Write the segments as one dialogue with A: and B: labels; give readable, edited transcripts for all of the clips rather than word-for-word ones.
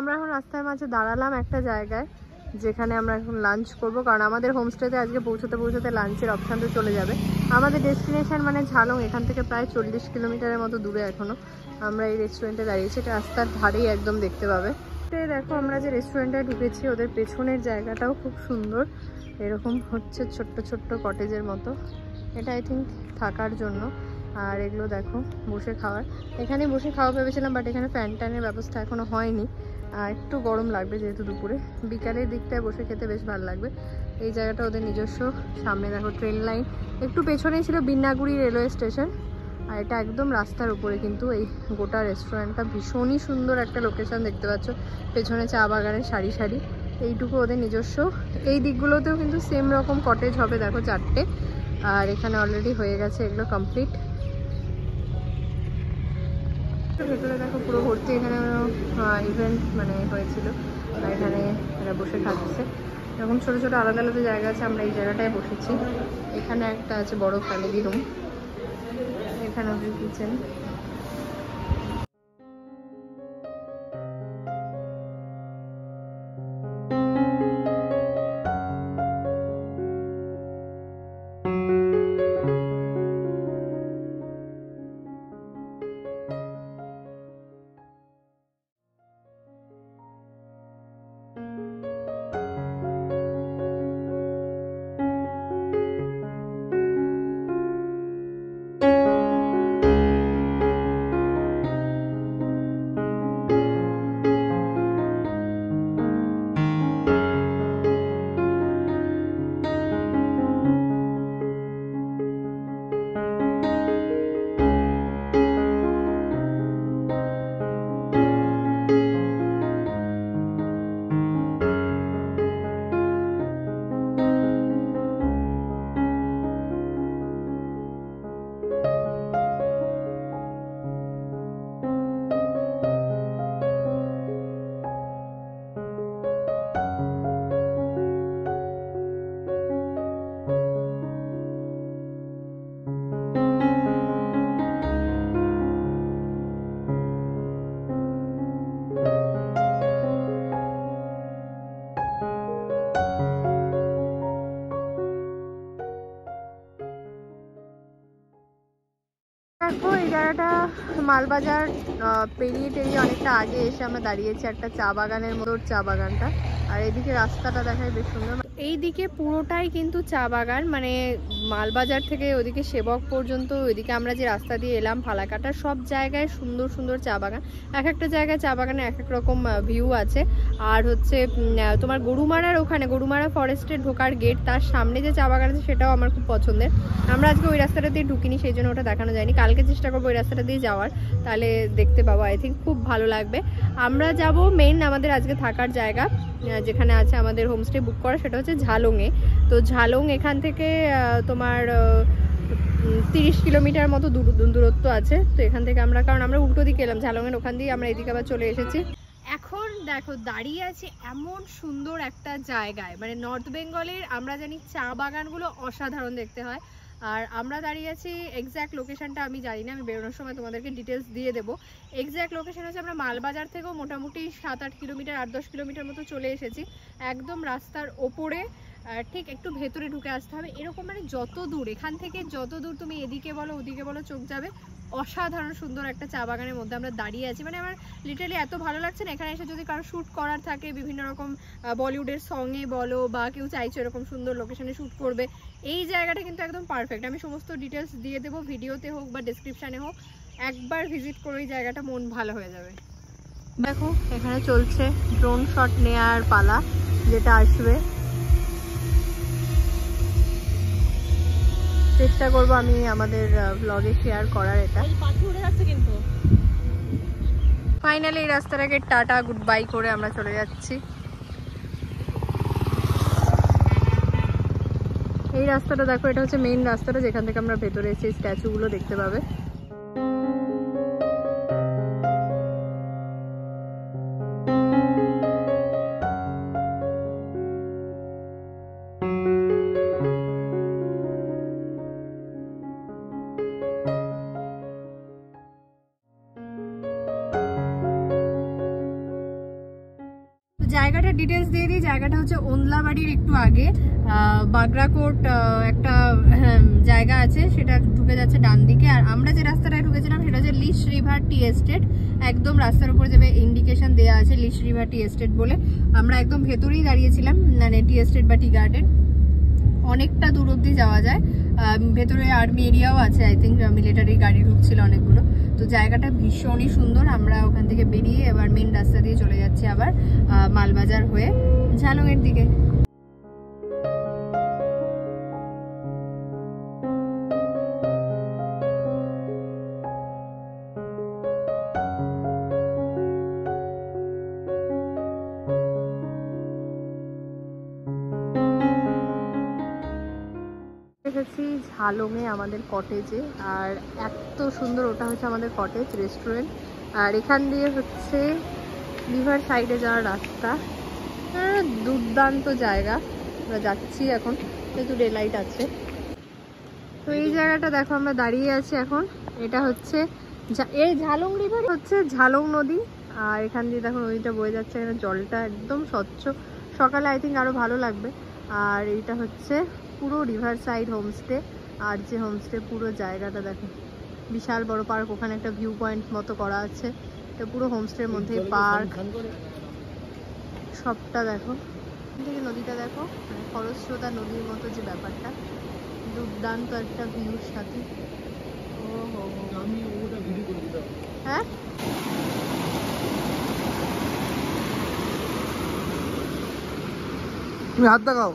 A: আমরা এখন রাস্তার মাঝে দাঁড়ালাম একটা জায়গায়, যেখানে আমরা এখন লাঞ্চ করব, কারণ আমাদের হোমস্টেতে আজকে পৌঁছতে পৌঁছতে লাঞ্চের অপশানটা চলে যাবে। আমাদের ডেস্টিনেশন মানে ঝালং, এখান থেকে প্রায় 40 কিলোমিটারের মতো দূরে এখনও আমরা এই রেস্টুরেন্টে দাঁড়িয়েছি। এটা রাস্তার ধারেই একদম দেখতে পাবে। দেখো আমরা যে রেস্টুরেন্টে ঢুকেছি ওদের পেছনের জায়গাটাও খুব সুন্দর, এরকম হচ্ছে ছোট্ট ছোট্ট কটেজের মতো। এটা আই থিঙ্ক থাকার জন্য। আর এগুলো দেখো বসে খাওয়ার, এখানে বসে খাওয়া ভেবেছিলাম, বাট এখানে ফ্যান ট্যানের ব্যবস্থা এখনো হয়নি। একটু গরম লাগবে যেহেতু দুপুরে, বিকালের দিকটায় বসে খেতে বেশ ভালো লাগবে। এই জায়গাটা ওদের নিজস্ব। সামনে দেখো ট্রেন লাইন, একটু পেছনেই ছিল বিন্নাগুড়ি রেলওয়ে স্টেশন। আর এটা একদম রাস্তার উপরে কিন্তু এই গোটা রেস্টুরেন্টটা। ভীষণই সুন্দর একটা লোকেশন দেখতে পাচ্ছ, পেছনে চা বাগানের সারি সারি। এইটুকু ওদের নিজস্ব। এই দিকগুলোতেও কিন্তু সেম রকম কটেজ হবে, দেখো 4টে। আর এখানে অলরেডি হয়ে গেছে এগুলো কমপ্লিট। ভেতরে দেখো পুরো ভর্তি, এখানে ইভেন্ট মানে হয়েছিল, আর এখানে এরা বসে খাচ্ছে। এরকম ছোটো ছোটো আলাদা আলাদা জায়গা আছে, আমরা এই জায়গাটায় বসেছি। এখানে একটা আছে বড় ফ্যামিলি রুম, এখানে ওদের কিচেন। দেখো এই জায়গাটা মালবাজার পেরিয়ে টেরিয়ে অনেকটা আগে এসে আমরা দাঁড়িয়েছি একটা চা বাগানের মতো, চা বাগানটা। আর এদিকে রাস্তাটা দেখায় বেশ সুন্দর। এইদিকে পুরোটাই কিন্তু চা বাগান, মানে মালবাজার থেকে ওদিকে সেবক পর্যন্ত, ওইদিকে আমরা যে রাস্তা দিয়ে এলাম ফালাকাটা, সব জায়গায় সুন্দর সুন্দর চা বাগান। এক একটা জায়গায় চা বাগানে এক এক রকম ভিউ আছে। আর হচ্ছে তোমার গরুমারার ওখানে, গরুমারা ফরেস্টের ঢোকার গেট, তার সামনে যে চা বাগান আছে সেটাও আমার খুব পছন্দের। আমরা আজকে ওই রাস্তাটা দিয়ে ঢুকিনি, সেই জন্য ওটা দেখানো যায়নি। কালকে চেষ্টা করবো ওই রাস্তাটা দিয়ে যাওয়ার, তাহলে দেখতে পাবো। আই থিঙ্ক খুব ভালো লাগবে। আমরা যাব মেইন আমাদের আজকে থাকার জায়গা, যেখানে আছে আমাদের হোমস্টে বুক করা, সেটা হচ্ছে ঝালংয়ে। তো ঝালং এখান থেকে তোমার 30 কিলোমিটার মতো দূরত্ব আছে। তো এখান থেকে আমরা, কারণ আমরা উল্টো দিকে এলাম ঝালংয়ের ওখান দিয়ে, আমরা এদিকে আবার চলে এসেছি। এখন দেখো দাঁড়িয়ে আছি এমন সুন্দর একটা জায়গায়, মানে নর্থ বেঙ্গলের আমরা জানি চা বাগানগুলো অসাধারণ দেখতে হয়। আর আমরা দাঁড়িয়ে আছি, এক্স্যাক্ট লোকেশনটা আমি জানি না, আমি বেরোনোর সময় তোমাদেরকে ডিটেলস দিয়ে দেবো। এক্স্যাক্ট লোকেশন হচ্ছে আমরা মালবাজার থেকেও মোটামুটি 7-8 কিলোমিটার, 8-10 কিলোমিটার মতো চলে এসেছি, একদম রাস্তার ওপরে। ঠিক একটু ভেতরে ঢুকে আসতে হবে। এরকম মানে যত দূর এখান থেকে, যত দূর তুমি এদিকে বলো ওদিকে বলো চোখ যাবে, অসাধারণ সুন্দর একটা চা বাগানের মধ্যে আমরা দাঁড়িয়ে আছি। মানে আমার লিটারালি এত ভালো লাগছে না, এখানে এসে যদি কারো শ্যুট করার থাকে, বিভিন্ন রকম বলিউডের সঙ্গে বলো, বা কেউ চাইছো এরকম সুন্দর লোকেশনে শ্যুট করবে, এই জায়গাটা কিন্তু একদম পারফেক্ট। আমি সমস্ত ডিটেলস দিয়ে দেবো, ভিডিওতে হোক বা ডেসক্রিপশানে হোক। একবার ভিজিট করে এই জায়গাটা, মন ভালো হয়ে যাবে। দেখো এখানে চলছে ড্রোন শট নেওয়ার পালা, যেটা আসবে চেষ্টা করবো আমি আমাদের ব্লগে শেয়ার করার। এটা কিন্তু ফাইনালি এই রাস্তাটাকে টাটা গুড বাই করে আমরা চলে যাচ্ছি। এই রাস্তাটা দেখো, এটা হচ্ছে মেইন রাস্তাটা, যেখান থেকে আমরা ভেতরে এসে স্ট্যাচুগুলো দেখতে পাবে। জায়গাটার ডিটেলস দিয়ে দিই। জায়গাটা হচ্ছে ওন্দলাবাড়ির একটু আগে, বাগরাকোট একটা জায়গা আছে, সেটা ঢুকে যাচ্ছে ডান দিকে। আর আমরা যে রাস্তাটায় ঢুকেছিলাম সেটা হচ্ছে লিশ রিভার টি এস্টেট। একদম রাস্তার উপরে যাবে ইন্ডিকেশন দেওয়া আছে লিশ রিভার টি এস্টেট বলে। আমরা একদম ভেতরেই দাঁড়িয়েছিলাম, মানে টি এস্টেট বা টি গার্ডেন। অনেকটা দূর অব্দি যাওয়া যায়, ভেতরে আর্মি এরিয়াও আছে, আই থিঙ্ক মিলিটারি গাড়ি ঢুকছিল অনেকগুলো। তো জায়গাটা ভীষণই সুন্দর। আমরা ওখান থেকে বেরিয়ে এবার মেন রাস্তা দিয়ে চলে যাচ্ছি আবার মালবাজার হয়ে ঝালংয়ের দিকে। এসেছি ঝালংয়ে আমাদের কটেজে, আর এত সুন্দর, ওটা হচ্ছে আমাদের কটেজ রেস্টুরেন্ট। আর এখান দিয়ে হচ্ছে রিভার সাইডে যাওয়ার রাস্তা। দুর্দান্ত জায়গা, আমরা যাচ্ছি এখন, যেহেতু ডে লাইট আছে। তো এই জায়গাটা দেখো আমরা দাঁড়িয়ে আছি এখন। এটা হচ্ছে এই ঝালং রিভার, হচ্ছে ঝালং নদী। আর এখান দিয়ে দেখো নদীটা বয়ে যাচ্ছে, এখানে জলটা একদম স্বচ্ছ। সকালে আই থিঙ্ক আরো ভালো লাগবে। আর এইটা হচ্ছে পুরো রিভার সাইড হোমস্টে। আর যে হোমস্টে পুরো জায়গাটা দেখো, বিশাল বড় পার্ক, ওখানে একটা ভিউ পয়েন্ট মতো করা আছে। এটা পুরো হোমস্টের মধ্যে পার্ক, সবটা দেখো। এখান থেকে নদীটা দেখো, মানে খরস্রোতা নদীর মতো যে ব্যাপারটা, দুর্দান্ত একটা ভিউর সাথে। ও হো, হ্যাঁ
B: তুমি হাত দেখাও।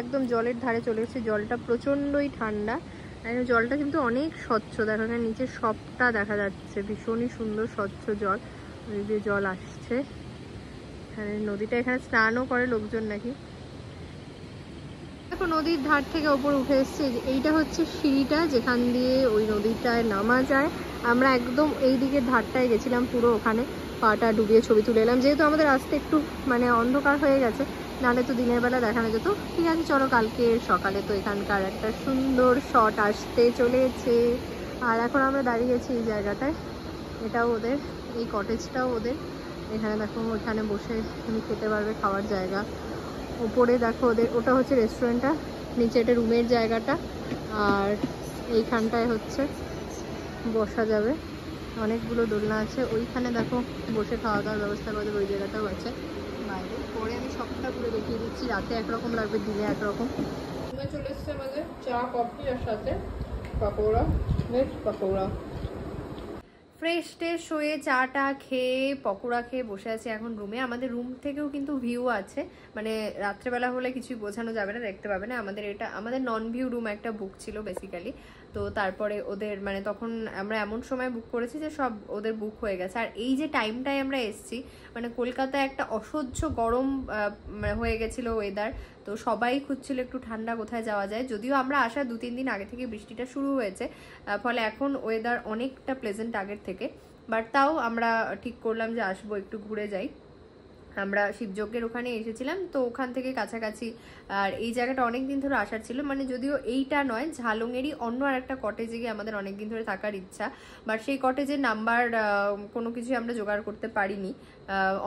A: একদম জলের ধারে চলে এসেছে। জলটা প্রচণ্ডই ঠান্ডা, জলটা কিন্তু অনেক স্বচ্ছ। দেখো এখানে নিচে সবটা দেখা যাচ্ছে, ভীষণই সুন্দর স্বচ্ছ জল, নদী দিয়ে জল আসছে। এখানে নদীটা, এখানে স্নানও করে লোকজন নাকি। দেখো নদীর ধার থেকে ওপর উঠে এসছে। এইটা হচ্ছে সিঁড়িটা যেখান দিয়ে ওই নদীটায় নামা যায়। আমরা একদম এই দিকের ধারটায় গেছিলাম, পুরো ওখানে পাটা ডুবিয়ে ছবি তুলে এলাম। যেহেতু আমাদের রাস্তা একটু মানে অন্ধকার হয়ে গেছে, নাহলে তো দিনের বেলা দেখানো যেত। ঠিক আছে, চলো কালকে সকালে তো এখানকার একটা সুন্দর শট আসতে চলেছে। আর এখন আমরা দাঁড়িয়েছি এই জায়গাটায়, এটাও ওদের, এই কটেজটাও ওদের। এখানে দেখো ওখানে বসে তুমি খেতে পারবে, খাওয়ার জায়গা। ওপরে দেখো ওদের, ওটা হচ্ছে রেস্টুরেন্টটা, নিচে এটা রুমের জায়গাটা। আর এইখানটায় হচ্ছে বসা যাবে, অনেকগুলো দোলনা আছে। ওইখানে দেখো বসে খাওয়া দাওয়ার ব্যবস্থা করে, ওই জায়গাটাও আছে বাইরে। পরে আমি সবটা ঘুরে দেখিয়ে দিচ্ছি। রাতে একরকম লাগবে, দিনে একরকম। রুমে চলে এসছে আমাদের চা কফি, আর সাথে pakora, veg pakora. Fresh test হয়ে চাটা খেয়ে পকোড়া খেয়ে বসে আছি এখন রুমে। আমাদের রুম থেকেও কিন্তু ভিউ আছে, মানে রাত্রেবেলা হলে কিছুই বোঝানো যাবে না, দেখতে পাবে না। আমাদের এটা আমাদের নন ভিউ রুম একটা বুক ছিল বেসিক্যালি। তো তারপরে ওদের মানে তখন আমরা এমন সময় বুক করেছি যে সব ওদের বুক হয়ে গেছে। আর এই যে টাইমটায় আমরা এসছি, মানে কলকাতায় একটা অসহ্য গরম হয়ে গেছিলো ওয়েদার। তো সবাই খুঁজছিল একটু ঠান্ডা কোথায় যাওয়া যায়। যদিও আমরা আসার 2-3 দিন আগে থেকে বৃষ্টিটা শুরু হয়েছে, ফলে এখন ওয়েদার অনেকটা প্লেজেন্ট আগের থেকে। বাট তাও আমরা ঠিক করলাম যে আসবো, একটু ঘুরে যাই। আমরা শিবযজ্ঞের ওখানে এসেছিলাম, তো ওখান থেকে কাছাকাছি। আর এই জায়গাটা অনেক দিন ধরে আসার ছিল, মানে যদিও এইটা নয়, ঝালংয়েরই অন্য আর একটা কটেজে গিয়ে আমাদের অনেক দিন ধরে থাকার ইচ্ছা। বাট সেই কটেজের নাম্বার কোনো কিছু আমরা জোগাড় করতে পারিনি।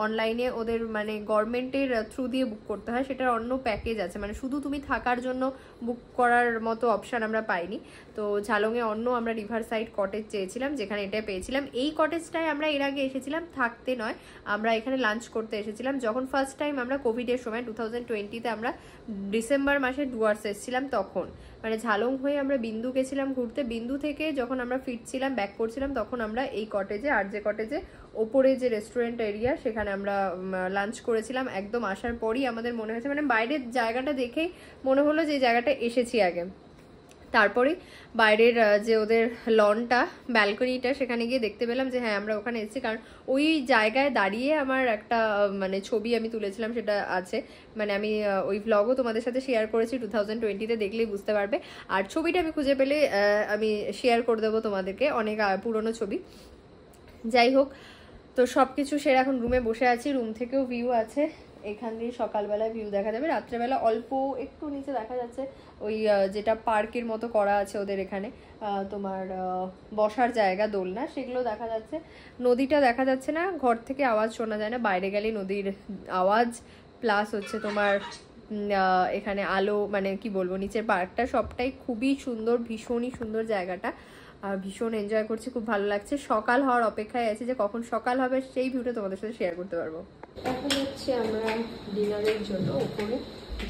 A: অনলাইনে ওদের মানে গভর্নমেন্টের থ্রু দিয়ে বুক করতে হয়, সেটার অন্য প্যাকেজ আছে, মানে শুধু তুমি থাকার জন্য বুক করার মতো অপশান আমরা পাইনি। তো ঝালংয়ে অন্য আমরা রিভার সাইড কটেজ চেয়েছিলাম, যেখানে এটাই পেয়েছিলাম। এই কটেজটায় আমরা এর আগে এসেছিলাম থাকতে নয়, আমরা এখানে লাঞ্চ করতে এসেছিলাম। যখন ফার্স্ট টাইম আমরা কোভিডের সময় 2020-তে আমরা ডিসেম্বর মাসে ডুয়ার্স এসেছিলাম তখন। মানে ঝালং হয়ে আমরা বিন্দু গেছিলাম ঘুরতে। বিন্দু থেকে যখন আমরা ফিরছিলাম, ব্যাক করছিলাম, তখন আমরা এই কটেজে, আর যে কটেজে ওপরে যে রেস্টুরেন্ট এরিয়া, সেখানে আমরা লাঞ্চ করেছিলাম। একদম আসার পরই আমাদের মনে হয়েছে, মানে বাইরের জায়গাটা দেখেই মনে হলো যে এই জায়গাটা এসেছি আগে। তারপরে বাইরের যে ওদের লনটা, ব্যালকনিটা, সেখানে গিয়ে দেখতে পেলাম যে হ্যাঁ আমরা ওখানে এসেছি। কারণ ওই জায়গায় দাঁড়িয়ে আমার একটা মানে ছবি আমি তুলেছিলাম, সেটা আছে। মানে আমি ওই ভ্লগও তোমাদের সাথে শেয়ার করেছি 2020-তে, দেখলেই বুঝতে পারবে। আর ছবিটা আমি খুঁজে পেলে আমি শেয়ার করে দেবো তোমাদেরকে, অনেক পুরনো ছবি। যাই হোক, তো সব কিছু সেরে এখন রুমে বসে আছি। রুম থেকেও ভিউ আছে, এখান দিয়ে সকালবেলা ভিউ দেখা যাবে। রাত্রেবেলা অল্প একটু নিচে দেখা যাচ্ছে ওই যেটা পার্কের মতো করা আছে ওদের এখানে, তোমার বসার জায়গা, দোলনা, সেগুলো দেখা যাচ্ছে। নদীটা দেখা যাচ্ছে না, ঘর থেকে আওয়াজ শোনা যায় না, বাইরে গেলে নদীর আওয়াজ, প্লাস হচ্ছে তোমার এখানে আলো, মানে কি বলবো, নিচের পার্কটা সবটাই খুবই সুন্দর, ভীষণই সুন্দর জায়গাটা। আর ভীষণ এনজয় করছি, খুব ভালো লাগছে। সকাল হওয়ার অপেক্ষায় আছি যে কখন সকাল হবে, সেই ভিউটা তোমাদের সাথে শেয়ার করতে পারবো। এখন হচ্ছে আমরা ডিনারের জন্য উপরে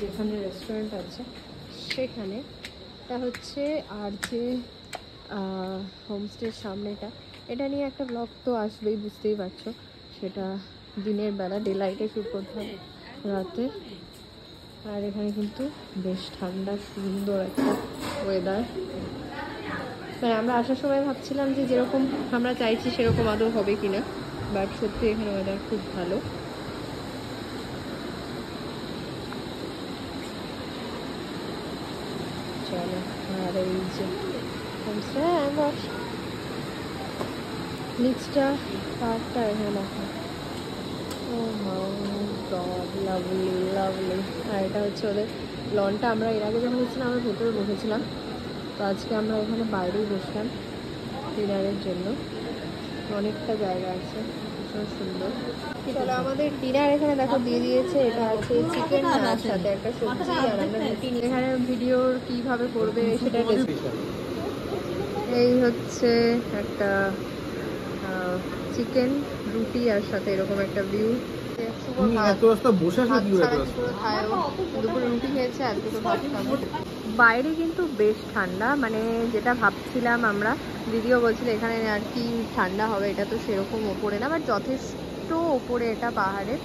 A: যেখানে রেস্টুরেন্ট আছে সেখানে, এটা হচ্ছে আর যে হোমস্টের সামনেটা, এটা নিয়ে একটা ব্লগ তো আসবেই, বুঝতেই পারছো। সেটা দিনের বেলা, ডে লাইটে শ্যুট করতে হবে রাতে। আর এখানে কিন্তু বেশ ঠান্ডা, সুন্দর একটা ওয়েদার। মানে আমরা আসার সময় ভাবছিলাম যে যেরকম আমরা চাইছি সেরকম আদৌ হবে কিনা, বাট সত্যি এখানে ওয়েদার খুব ভালো। চলো, আর এই যে নিচটা পার্কটা এখানে দেখো, ও গড, লাভলি লাভলি। আর এটা হচ্ছে ওদের লনটা। আমরা এর আগে যখন এসেছিলাম আমরা ভেতরে বসেছিলাম, তো আজকে আমরা ওখানে বাইরেই বসলাম ডিনারের জন্য। অনেকটা জায়গা আছে, ভীষণ সুন্দর। চলো, আমাদের ডিনার এখানে দেখো দিয়ে দিয়েছে। এটা আছে চিকেন, তার সাথে একটা সবজি, আর আমরা রুটি। এখানে ভিডিওর কিভাবে করবে সেটা এই হচ্ছে একটা চিকেন রুটি, আর সাথে এরকম একটা ভিউ। দুপুরে রুটি খেয়েছে, আর দুটো ভাত খাবো। বাইরে কিন্তু বেশ ঠান্ডা, মানে যেটা ভাবছিলাম আমরা, দিদিও বলছিল এখানে আর কি ঠান্ডা হবে, এটা তো সেরকম ওপরে না, বাট যথেষ্ট ওপরে এটা পাহাড়ের।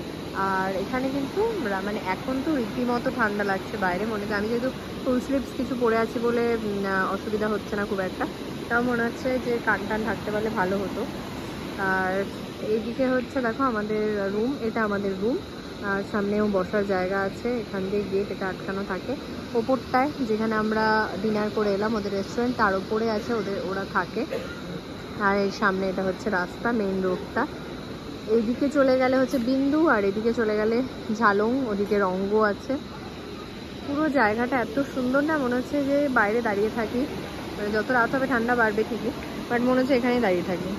A: আর এখানে কিন্তু মানে এখন তো রীতিমতো ঠান্ডা লাগছে বাইরে। মনে হয় আমি যেহেতু ফুল স্লিভস কিছু পরে আছি বলে অসুবিধা হচ্ছে না খুব একটা, তাও মনে হচ্ছে যে কান টান থাকতে পারলে ভালো হতো। আর এইদিকে হচ্ছে দেখো আমাদের রুম, এটা আমাদের রুম। আর সামনেও বসার জায়গা আছে, এখান দিয়ে গেট, এটা আটকানো থাকে। ওপরটায় যেখানে আমরা ডিনার করে এলাম, ওদের রেস্টুরেন্ট, তার উপরে আছে ওরা থাকে। আর এই সামনে এটা হচ্ছে রাস্তা, মেইন রোডটা। এইদিকে চলে গেলে হচ্ছে বিন্দু, আর এদিকে চলে গেলে ঝালং, ওদিকে রঙ্গ আছে। পুরো জায়গাটা এত সুন্দর না, মনে হচ্ছে যে বাইরে দাঁড়িয়ে থাকি। মানে যত রাত হবে ঠান্ডা বাড়বে ঠিকই, বাট মনে হচ্ছে এখানেই দাঁড়িয়ে থাকি।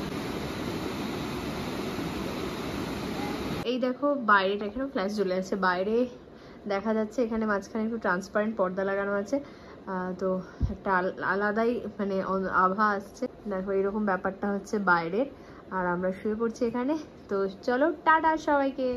A: এই দেখো বাইরেটা, এখানে ফ্ল্যাশ জ্বলে আছে, বাইরে দেখা যাচ্ছে। এখানে মাঝখানে একটু ট্রান্সপারেন্ট পর্দা লাগানো আছে, তো একটা আলাদাই মানে আভা আসছে। দেখো এরকম ব্যাপারটা হচ্ছে বাইরের। আর আমরা শুয়ে পড়ছি এখানে। তো চলো, টাটা সবাইকে।